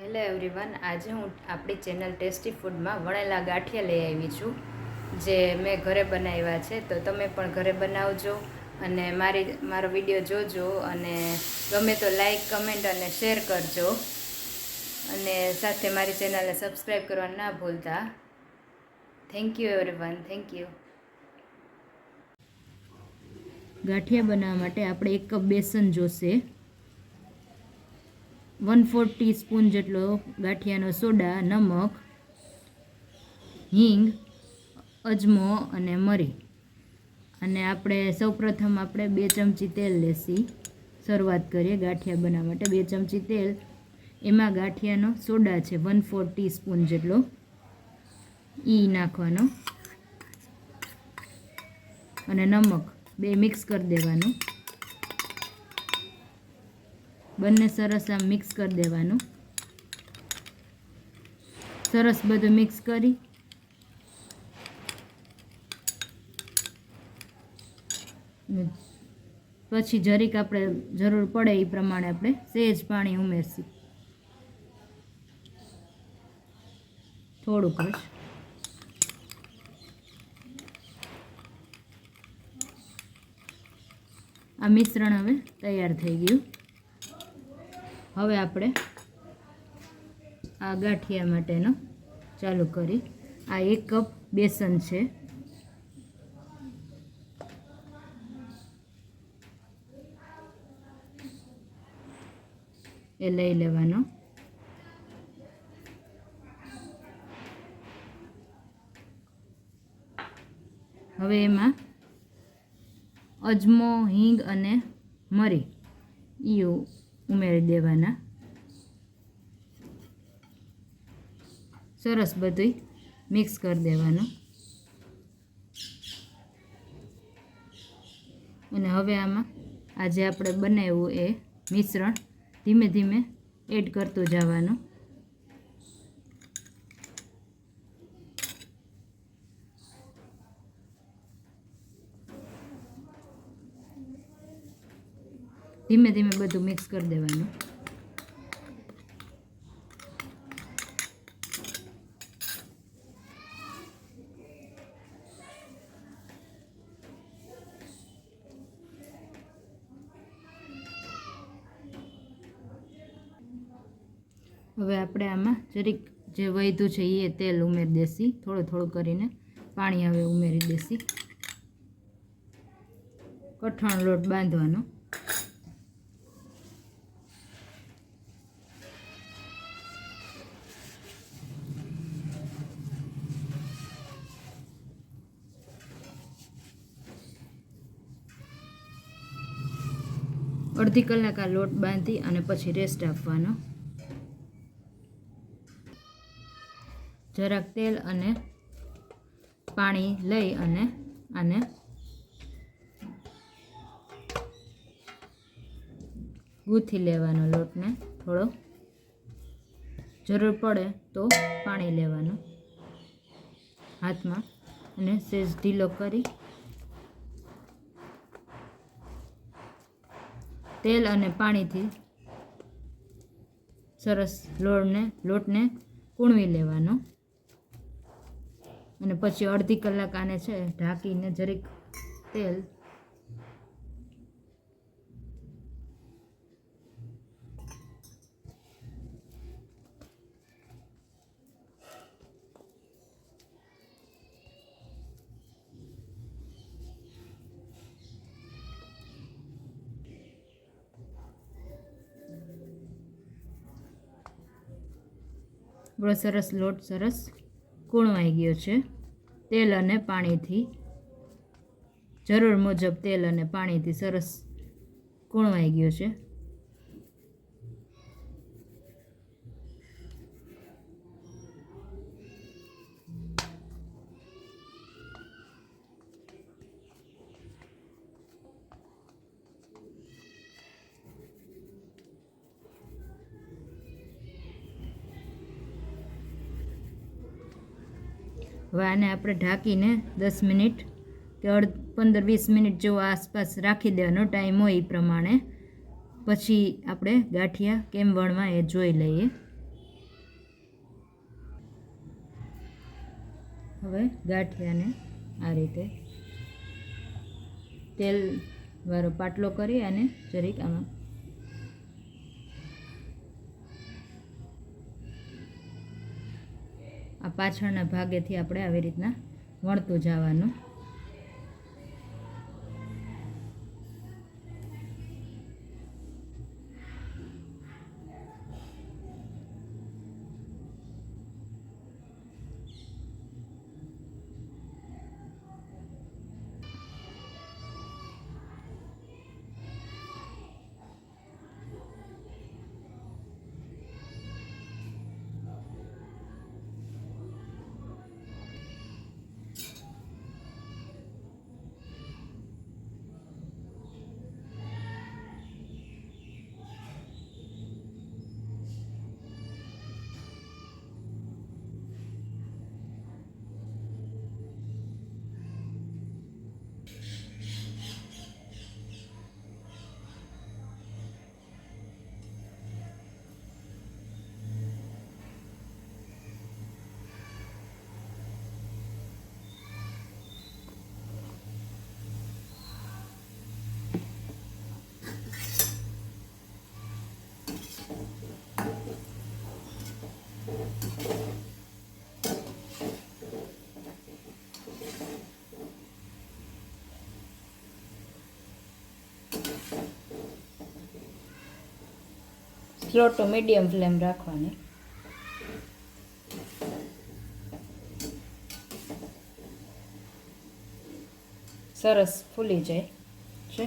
Hello everyone, આજે હું આપણી ચેનલ ટેસ્ટી ફૂડમાં વણેલા ગાંઠિયા લઈ આવી છું, જે મેં ઘરે બનાવ્યા છે. તો તમે પણ ઘરે બનાવજો અને મારો વિડીયો જોજો, અને ગમે તો લાઈક, કમેન્ટ અને શેર કરજો, અને સાથે મારી ચેનલને સબસ્ક્રાઈબ કરવાનું ના ભૂલતા. Thank you everyone, thank you. Gathiya બનાવવા માટે આપણે 1 કપ બેસન જોશે, 1/4 ટીસ્પૂન જેટલો ગાંઠિયાનો સોડા, નમક, હિંગ, અજમો અને મરી. અને આપણે સૌપ્રથમ 2 ચમચી તેલ લેસી. શરૂઆત કરીએ ગાંઠિયા બનાવવા માટે. 2 ચમચી તેલ, એમાં ગાંઠિયાનો સોડા છે 1/4 ટીસ્પૂન જેટલો, એ નાખવાનો, અને નમક 2 મિક્સ કરી દેવાનું. બંને સરસ આમ મિક્સ કરી દેવાનું. સરસ બધું મિક્સ કરી પછી જરીક આપણે જરૂર પડે એ પ્રમાણે આપણે સહેજ પાણી ઉમેરશું, થોડુંક જ. આ મિશ્રણ હવે તૈયાર થઈ ગયું. હવે આપણે આ ગાંઠિયા માટેનો ચાલુ કરી. આ 1 કપ બેસન છે, એ લઈ લેવાનો. હવે એમાં અજમો, હિંગ અને મરી એ ઉમેરી દેવાના. સરસ બધું મિક્સ કરી દેવાનું. અને હવે આમાં આજે આપણે બનાવ્યું એ મિશ્રણ ધીમે ધીમે એડ કરતું જવાનું. ધીમે ધીમે બધું મિક્સ કરી દેવાનું. હવે આપણે આમાં જરીક જે વધ્યું છે એ તેલ ઉમેરી દેસી. થોડું થોડું કરીને પાણી હવે ઉમેરી દેસી. કઠણ લોટ બાંધવાનો. અડધી કલાક આ લોટ બાંધી અને પછી રેસ્ટ આપવાનો. જરાક તેલ અને પાણી લઈ અને આને ગૂંથી લેવાનો. લોટને થોડો જરૂર પડે તો પાણી લેવાનું હાથમાં, અને સહેજ ઢીલો કરી તેલ અને પાણીથી સરસ લોટને કૂણવી લેવાનો. અને પછી અડધી કલાક આને છે ઢાંકીને જરીક તેલ બહુ સરસ લોટ સરસ કૂણવાઈ ગયો છે. તેલ અને પાણીથી જરૂર મુજબ તેલ અને પાણીથી સરસ કૂણવાઈ ગયો છે. હવે આને આપણે ઢાંકીને 10 મિનિટ કે 15-20 મિનિટ જેવો આસપાસ રાખી દેવાનો. ટાઈમ હોય એ પ્રમાણે. પછી આપણે ગાંઠિયા કેમ વણવા એ જોઈ લઈએ. હવે ગાંઠિયાને આ રીતે તેલવાળો પાટલો કરી અને જરીક આમાં આ પાછળના ભાગેથી આપણે આવી રીતના વણતું જવાનું. સ્લો ટુ મીડિયમ ફ્લેમ રાખવાની. સરસ ફૂલી જાય છે.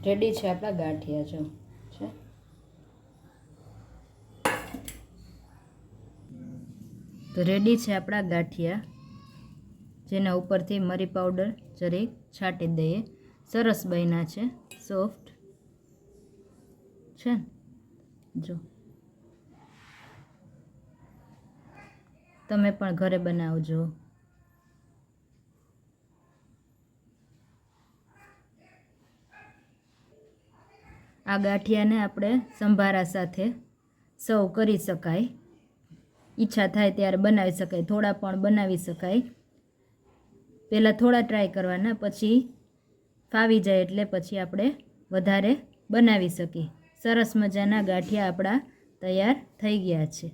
રેડી છે આપણા ગાંઠિયા. જો છે તો રેડી છે આપણા ગાંઠિયા, જેના ઉપરથી મરી પાવડર જરીક છાંટી દઈએ. સરસ બન્યા છે, સોફ્ટ છે. જો તમે પણ ઘરે બનાવજો. આ ગાંઠિયાને આપણે સંભારા સાથે સર્વ કરી શકાય. ઈચ્છા થાય ત્યારે બનાવી શકાય, થોડા પણ બનાવી શકાય. પહેલાં થોડા ટ્રાય કરવાના, પછી ફાવી જાય એટલે પછી આપણે વધારે બનાવી શકીએ. સરસ મજાના ગાંઠિયા આપણા તૈયાર થઈ ગયા છે.